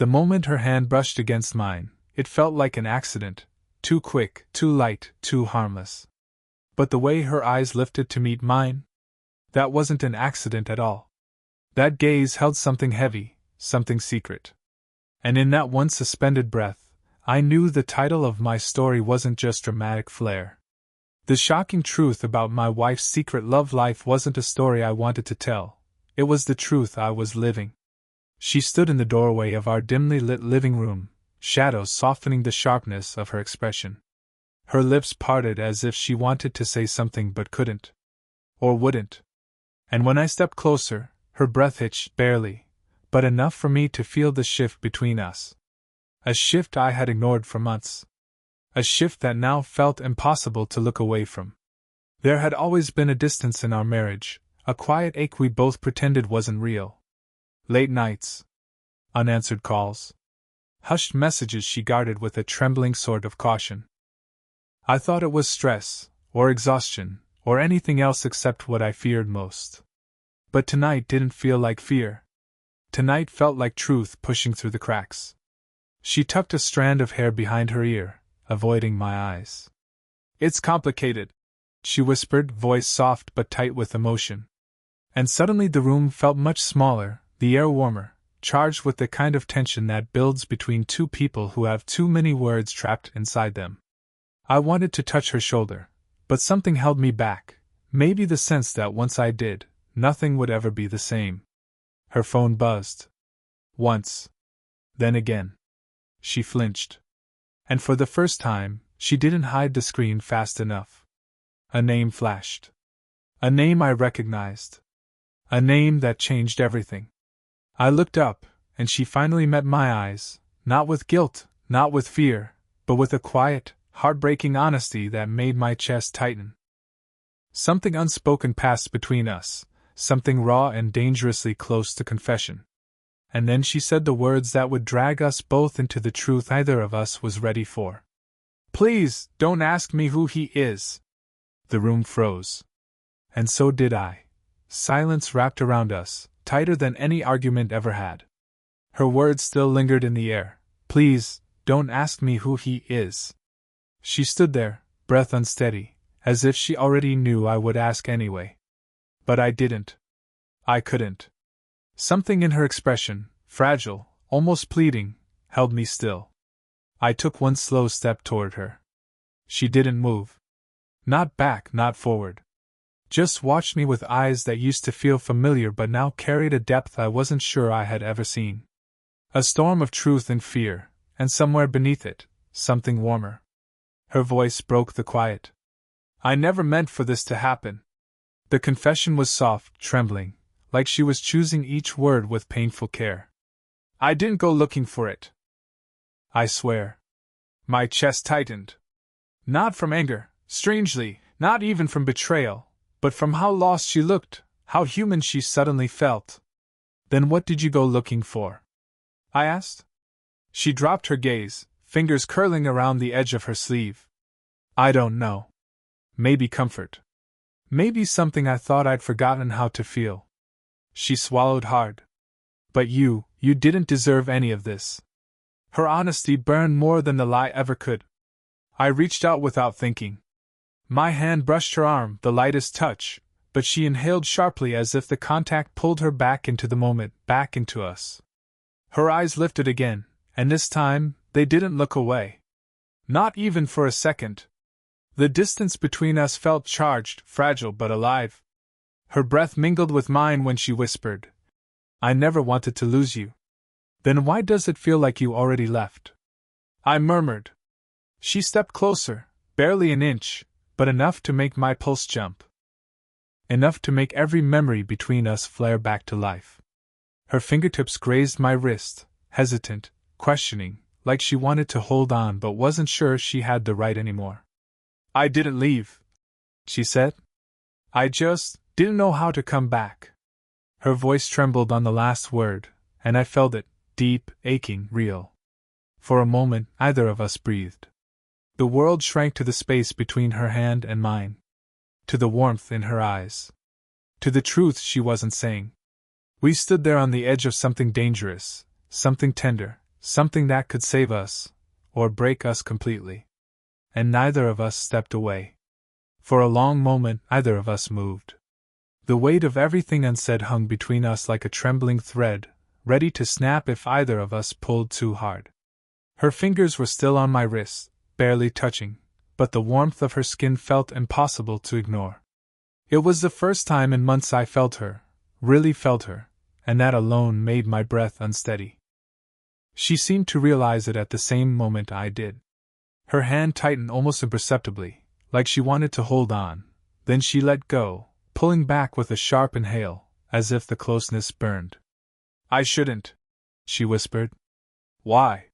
The moment her hand brushed against mine, it felt like an accident, too quick, too light, too harmless. But the way her eyes lifted to meet mine? That wasn't an accident at all. That gaze held something heavy, something secret. And in that one suspended breath, I knew the title of my story wasn't just dramatic flair. The shocking truth about my wife's secret love life wasn't a story I wanted to tell, it was the truth I was living. She stood in the doorway of our dimly lit living room, shadows softening the sharpness of her expression. Her lips parted as if she wanted to say something but couldn't. Or wouldn't. And when I stepped closer, her breath hitched barely, but enough for me to feel the shift between us. A shift I had ignored for months. A shift that now felt impossible to look away from. There had always been a distance in our marriage, a quiet ache we both pretended wasn't real. Late nights. Unanswered calls. Hushed messages she guarded with a trembling sort of caution. I thought it was stress, or exhaustion, or anything else except what I feared most. But tonight didn't feel like fear. Tonight felt like truth pushing through the cracks. She tucked a strand of hair behind her ear, avoiding my eyes. "It's complicated," she whispered, voice soft but tight with emotion. And suddenly the room felt much smaller, the air warmer, charged with the kind of tension that builds between two people who have too many words trapped inside them. I wanted to touch her shoulder, but something held me back, maybe the sense that once I did, nothing would ever be the same. Her phone buzzed. Once. Then again. She flinched. And for the first time, she didn't hide the screen fast enough. A name flashed. A name I recognized. A name that changed everything. I looked up, and she finally met my eyes, not with guilt, not with fear, but with a quiet, heartbreaking honesty that made my chest tighten. Something unspoken passed between us, something raw and dangerously close to confession. And then she said the words that would drag us both into the truth neither of us was ready for. "Please, don't ask me who he is." The room froze. And so did I. Silence wrapped around us, tighter than any argument ever had. Her words still lingered in the air. "Please, don't ask me who he is." She stood there, breath unsteady, as if she already knew I would ask anyway. But I didn't. I couldn't. Something in her expression, fragile, almost pleading, held me still. I took one slow step toward her. She didn't move. Not back, not forward. Just watched me with eyes that used to feel familiar but now carried a depth I wasn't sure I had ever seen. A storm of truth and fear, and somewhere beneath it, something warmer. Her voice broke the quiet. "I never meant for this to happen." The confession was soft, trembling, like she was choosing each word with painful care. "I didn't go looking for it. I swear." My chest tightened. Not from anger, strangely, not even from betrayal, but from how lost she looked, how human she suddenly felt. "Then what did you go looking for?" I asked. She dropped her gaze, fingers curling around the edge of her sleeve. "I don't know. Maybe comfort. Maybe something I thought I'd forgotten how to feel." She swallowed hard. "But you didn't deserve any of this." Her honesty burned more than the lie ever could. I reached out without thinking. My hand brushed her arm, the lightest touch, but she inhaled sharply as if the contact pulled her back into the moment, back into us. Her eyes lifted again, and this time, they didn't look away. Not even for a second. The distance between us felt charged, fragile but alive. Her breath mingled with mine when she whispered, "I never wanted to lose you." "Then why does it feel like you already left?" I murmured. She stepped closer, barely an inch, but enough to make my pulse jump. Enough to make every memory between us flare back to life. Her fingertips grazed my wrist, hesitant, questioning, like she wanted to hold on but wasn't sure she had the right anymore. "I didn't leave," she said. "I just didn't know how to come back." Her voice trembled on the last word, and I felt it, deep, aching, real. For a moment, neither of us breathed. The world shrank to the space between her hand and mine. To the warmth in her eyes. To the truth she wasn't saying. We stood there on the edge of something dangerous, something tender, something that could save us, or break us completely. And neither of us stepped away. For a long moment, neither of us moved. The weight of everything unsaid hung between us like a trembling thread, ready to snap if either of us pulled too hard. Her fingers were still on my wrists, barely touching, but the warmth of her skin felt impossible to ignore. It was the first time in months I felt her, really felt her, and that alone made my breath unsteady. She seemed to realize it at the same moment I did. Her hand tightened almost imperceptibly, like she wanted to hold on, then she let go, pulling back with a sharp inhale, as if the closeness burned. "I shouldn't," she whispered. "Why?"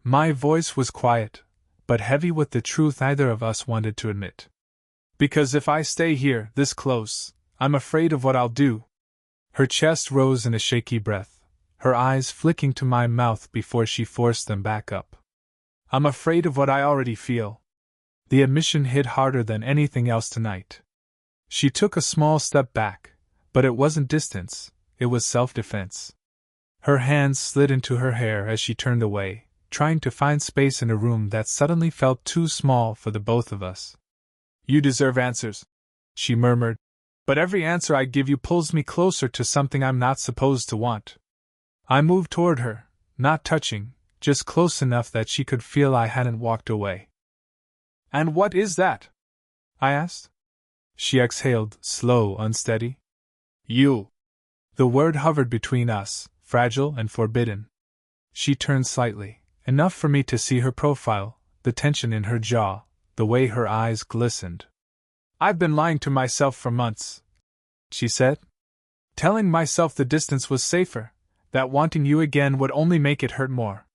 My voice was quiet, but heavy with the truth neither of us wanted to admit. "Because if I stay here, this close, I'm afraid of what I'll do." Her chest rose in a shaky breath, her eyes flicking to my mouth before she forced them back up. "I'm afraid of what I already feel." The admission hit harder than anything else tonight. She took a small step back, but it wasn't distance, it was self-defense. Her hands slid into her hair as she turned away, trying to find space in a room that suddenly felt too small for the both of us. "You deserve answers," she murmured, "but every answer I give you pulls me closer to something I'm not supposed to want." I moved toward her, not touching, just close enough that she could feel I hadn't walked away. "And what is that?" I asked. She exhaled, slow, unsteady. "You." The word hovered between us, fragile and forbidden. She turned slightly, enough for me to see her profile, the tension in her jaw, the way her eyes glistened. "I've been lying to myself for months," she said. "Telling myself the distance was safer, that wanting you again would only make it hurt more."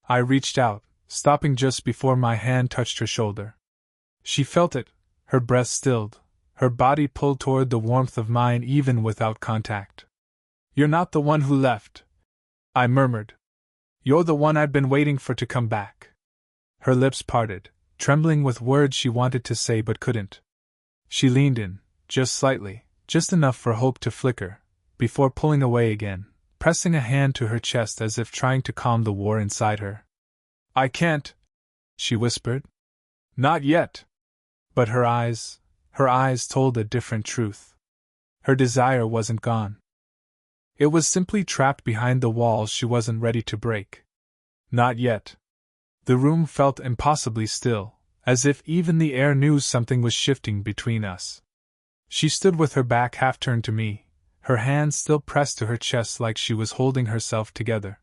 I reached out, stopping just before my hand touched her shoulder. She felt it, her breath stilled, her body pulled toward the warmth of mine even without contact. "You're not the one who left," I murmured. "You're the one I've been waiting for to come back." Her lips parted, trembling with words she wanted to say but couldn't. She leaned in, just slightly, just enough for hope to flicker, before pulling away again, pressing a hand to her chest as if trying to calm the war inside her. "I can't," she whispered. "Not yet." But her eyes told a different truth. Her desire wasn't gone. It was simply trapped behind the walls she wasn't ready to break. Not yet. The room felt impossibly still, as if even the air knew something was shifting between us. She stood with her back half turned to me, her hands still pressed to her chest like she was holding herself together.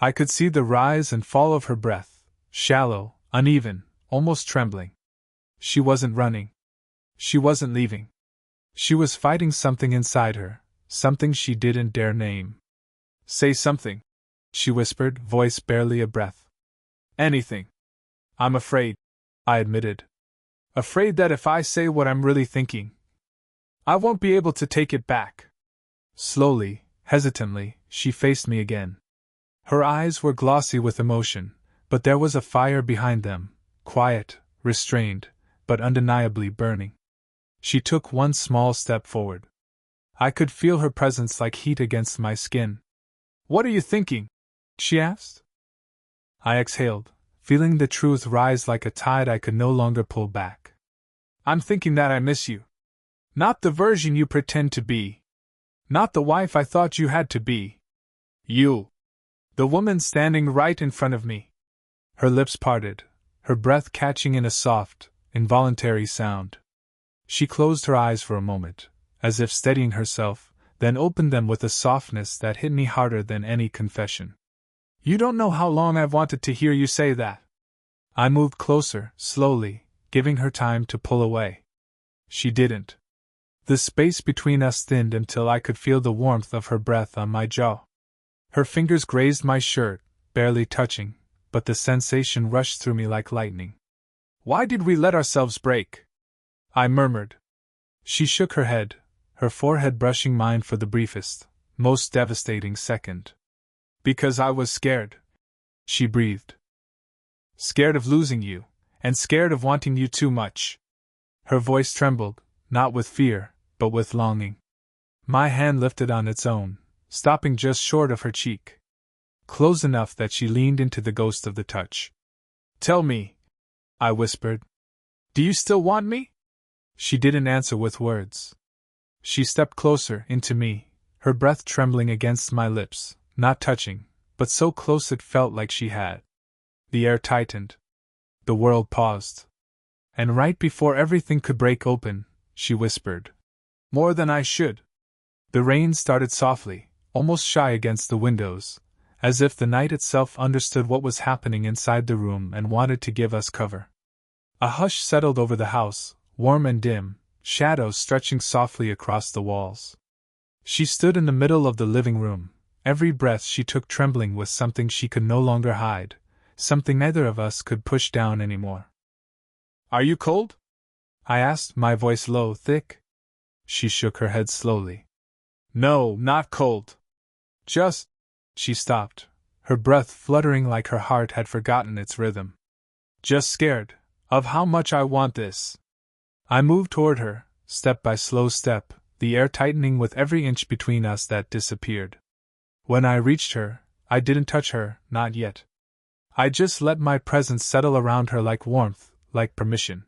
I could see the rise and fall of her breath, shallow, uneven, almost trembling. She wasn't running. She wasn't leaving. She was fighting something inside her, something she didn't dare name. "Say something," she whispered, voice barely a breath. "Anything." "I'm afraid," I admitted. "Afraid that if I say what I'm really thinking, I won't be able to take it back." Slowly, hesitantly, she faced me again. Her eyes were glossy with emotion, but there was a fire behind them, quiet, restrained, but undeniably burning. She took one small step forward. I could feel her presence like heat against my skin. "What are you thinking?" she asked. I exhaled, feeling the truth rise like a tide I could no longer pull back. "I'm thinking that I miss you. Not the version you pretend to be. Not the wife I thought you had to be. You. The woman standing right in front of me." Her lips parted, her breath catching in a soft, involuntary sound. She closed her eyes for a moment, as if steadying herself, then opened them with a softness that hit me harder than any confession. "You don't know how long I've wanted to hear you say that." I moved closer, slowly, giving her time to pull away. She didn't. The space between us thinned until I could feel the warmth of her breath on my jaw. Her fingers grazed my shirt, barely touching, but the sensation rushed through me like lightning. "Why did we let ourselves break?" I murmured. She shook her head, her forehead brushing mine for the briefest, most devastating second. "Because I was scared," she breathed. "Scared of losing you, and scared of wanting you too much." Her voice trembled, not with fear, but with longing. My hand lifted on its own, stopping just short of her cheek. close enough that she leaned into the ghost of the touch. "Tell me," I whispered. "Do you still want me?" She didn't answer with words. She stepped closer into me, her breath trembling against my lips, not touching, but so close it felt like she had. The air tightened. The world paused. And right before everything could break open, she whispered, "More than I should." The rain started softly, almost shy against the windows, as if the night itself understood what was happening inside the room and wanted to give us cover. A hush settled over the house, warm and dim, shadows stretching softly across the walls. She stood in the middle of the living room, every breath she took trembling with something she could no longer hide, something neither of us could push down anymore. "Are you cold?" I asked, my voice low, thick. She shook her head slowly. "No, not cold. Just—" She stopped, her breath fluttering like her heart had forgotten its rhythm. "Just scared of how much I want this." I moved toward her, step by slow step, the air tightening with every inch between us that disappeared. When I reached her, I didn't touch her, not yet. I just let my presence settle around her like warmth, like permission.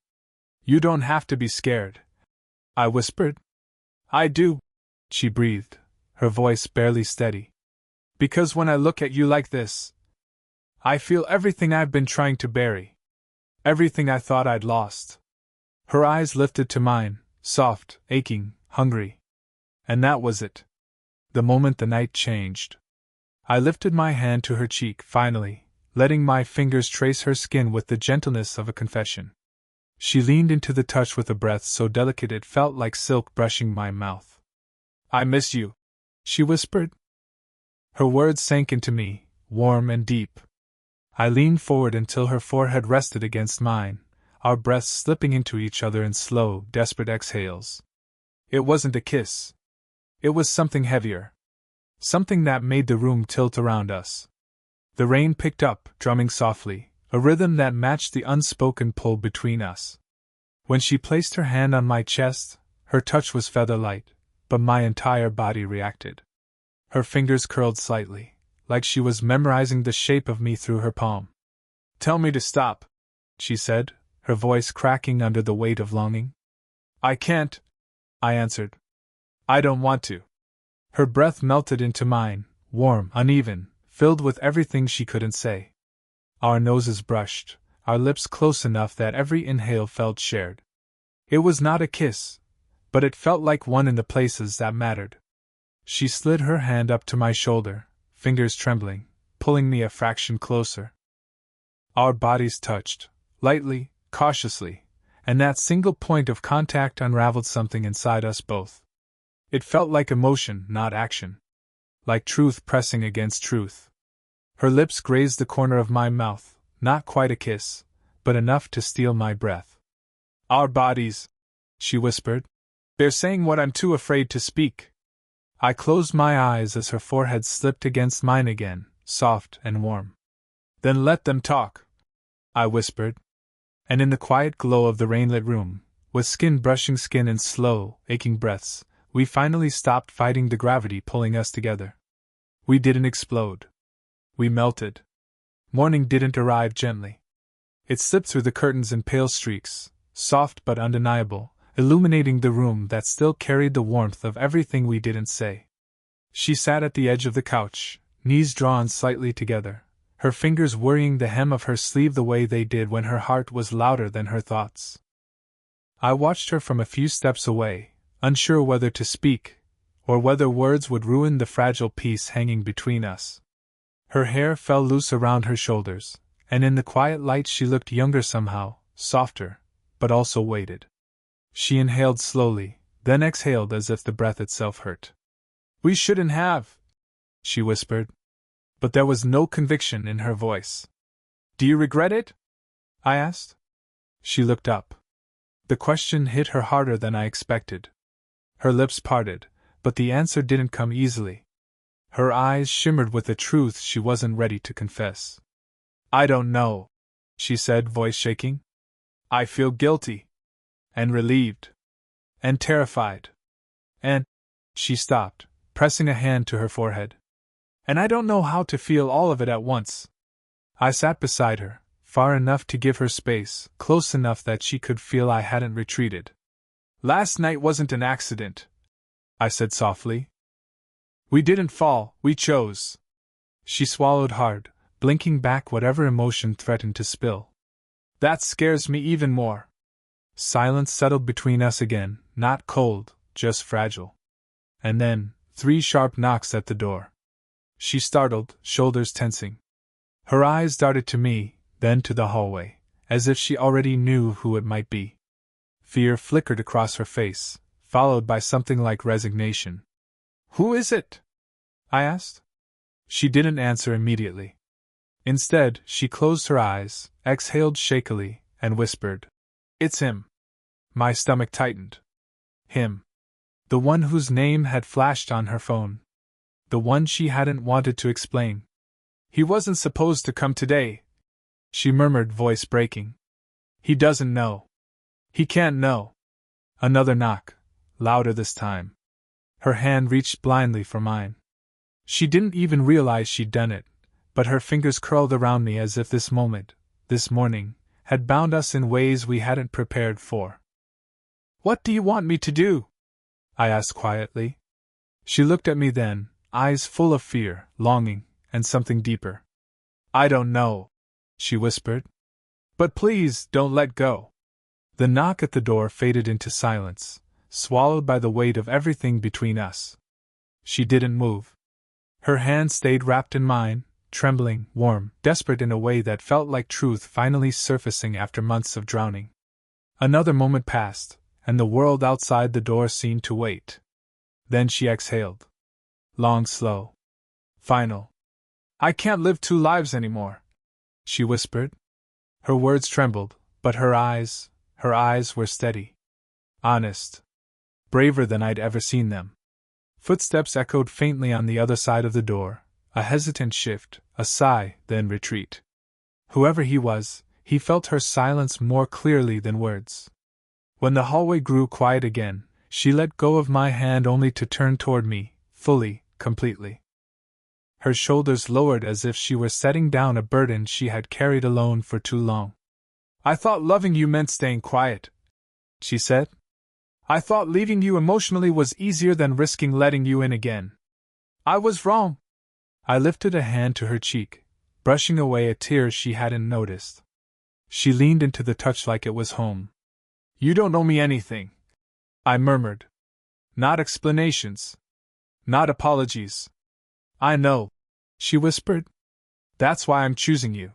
"You don't have to be scared," I whispered. "I do," she breathed, her voice barely steady. "Because when I look at you like this, I feel everything I've been trying to bury. Everything I thought I'd lost." Her eyes lifted to mine, soft, aching, hungry. And that was it. The moment the night changed. I lifted my hand to her cheek, finally, letting my fingers trace her skin with the gentleness of a confession. She leaned into the touch with a breath so delicate it felt like silk brushing my mouth. "I miss you," she whispered. Her words sank into me, warm and deep. I leaned forward until her forehead rested against mine, our breaths slipping into each other in slow, desperate exhales. It wasn't a kiss. It was something heavier. Something that made the room tilt around us. The rain picked up, drumming softly, a rhythm that matched the unspoken pull between us. When she placed her hand on my chest, her touch was feather-light, but my entire body reacted. Her fingers curled slightly, like she was memorizing the shape of me through her palm. "Tell me to stop," she said, her voice cracking under the weight of longing. "I can't," I answered. "I don't want to." Her breath melted into mine, warm, uneven, filled with everything she couldn't say. Our noses brushed, our lips close enough that every inhale felt shared. It was not a kiss, but it felt like one in the places that mattered. She slid her hand up to my shoulder, fingers trembling, pulling me a fraction closer. Our bodies touched, lightly, cautiously, and that single point of contact unraveled something inside us both. It felt like emotion, not action. Like truth pressing against truth. Her lips grazed the corner of my mouth, not quite a kiss, but enough to steal my breath. "Our bodies," she whispered. "They're saying what I'm too afraid to speak." I closed my eyes as her forehead slipped against mine again, soft and warm. "Then let them talk," I whispered. And in the quiet glow of the rain-lit room, with skin brushing skin in slow, aching breaths, we finally stopped fighting the gravity pulling us together. We didn't explode. We melted. Morning didn't arrive gently. It slipped through the curtains in pale streaks, soft but undeniable, illuminating the room that still carried the warmth of everything we didn't say. She sat at the edge of the couch, knees drawn slightly together, her fingers worrying the hem of her sleeve the way they did when her heart was louder than her thoughts. I watched her from a few steps away, unsure whether to speak, or whether words would ruin the fragile peace hanging between us. Her hair fell loose around her shoulders, and in the quiet light she looked younger somehow, softer, but also weighted. She inhaled slowly, then exhaled as if the breath itself hurt. "We shouldn't have," she whispered. But there was no conviction in her voice. "Do you regret it?" I asked. She looked up. The question hit her harder than I expected. Her lips parted, but the answer didn't come easily. Her eyes shimmered with a truth she wasn't ready to confess. "I don't know," she said, voice shaking. "I feel guilty. And relieved. And terrified. And—" She stopped, pressing a hand to her forehead. And I don't know how to feel all of it at once. I sat beside her, far enough to give her space, close enough that she could feel I hadn't retreated. Last night wasn't an accident, I said softly. We didn't fall, we chose. She swallowed hard, blinking back whatever emotion threatened to spill. That scares me even more. Silence settled between us again, not cold, just fragile. And then, 3 sharp knocks at the door. She startled, shoulders tensing. Her eyes darted to me, then to the hallway, as if she already knew who it might be. Fear flickered across her face, followed by something like resignation. Who is it? I asked. She didn't answer immediately. Instead, she closed her eyes, exhaled shakily, and whispered, It's him. My stomach tightened. Him. The one whose name had flashed on her phone. The one she hadn't wanted to explain. He wasn't supposed to come today, she murmured, voice breaking. He doesn't know. He can't know. Another knock, louder this time. Her hand reached blindly for mine. She didn't even realize she'd done it, but her fingers curled around me as if this moment, this morning, had bound us in ways we hadn't prepared for. What do you want me to do? I asked quietly. She looked at me then, eyes full of fear, longing, and something deeper. I don't know, she whispered. But please, don't let go. The knock at the door faded into silence, swallowed by the weight of everything between us. She didn't move. Her hand stayed wrapped in mine, trembling, warm, desperate in a way that felt like truth finally surfacing after months of drowning. Another moment passed, and the world outside the door seemed to wait. Then she exhaled. Long, slow. Final. I can't live 2 lives anymore, she whispered. Her words trembled, but her eyes were steady. Honest. Braver than I'd ever seen them. Footsteps echoed faintly on the other side of the door, a hesitant shift, a sigh, then retreat. Whoever he was, he felt her silence more clearly than words. When the hallway grew quiet again, she let go of my hand only to turn toward me, fully, completely. Her shoulders lowered as if she were setting down a burden she had carried alone for too long. I thought loving you meant staying quiet, she said. I thought leaving you emotionally was easier than risking letting you in again. I was wrong. I lifted a hand to her cheek, brushing away a tear she hadn't noticed. She leaned into the touch like it was home. You don't owe me anything, I murmured. Not explanations. Not apologies. I know, she whispered. That's why I'm choosing you.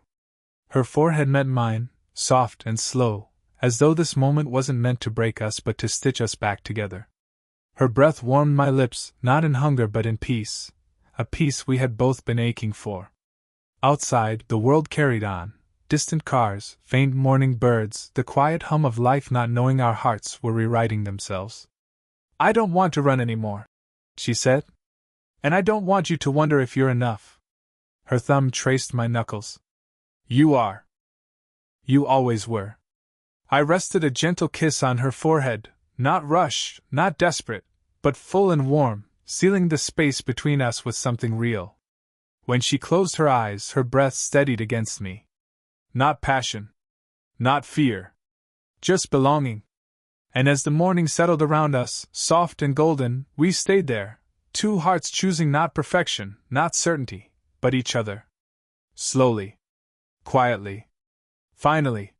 Her forehead met mine, soft and slow, as though this moment wasn't meant to break us but to stitch us back together. Her breath warmed my lips, not in hunger but in peace, a peace we had both been aching for. Outside, the world carried on. Distant cars, faint morning birds, the quiet hum of life, not knowing our hearts were rewriting themselves. I don't want to run anymore, she said. And I don't want you to wonder if you're enough. Her thumb traced my knuckles. You are. You always were. I rested a gentle kiss on her forehead, not rushed, not desperate, but full and warm, sealing the space between us with something real. When she closed her eyes, her breath steadied against me. Not passion. Not fear. Just belonging. And as the morning settled around us, soft and golden, we stayed there, 2 hearts choosing not perfection, not certainty, but each other. Slowly. Quietly. Finally,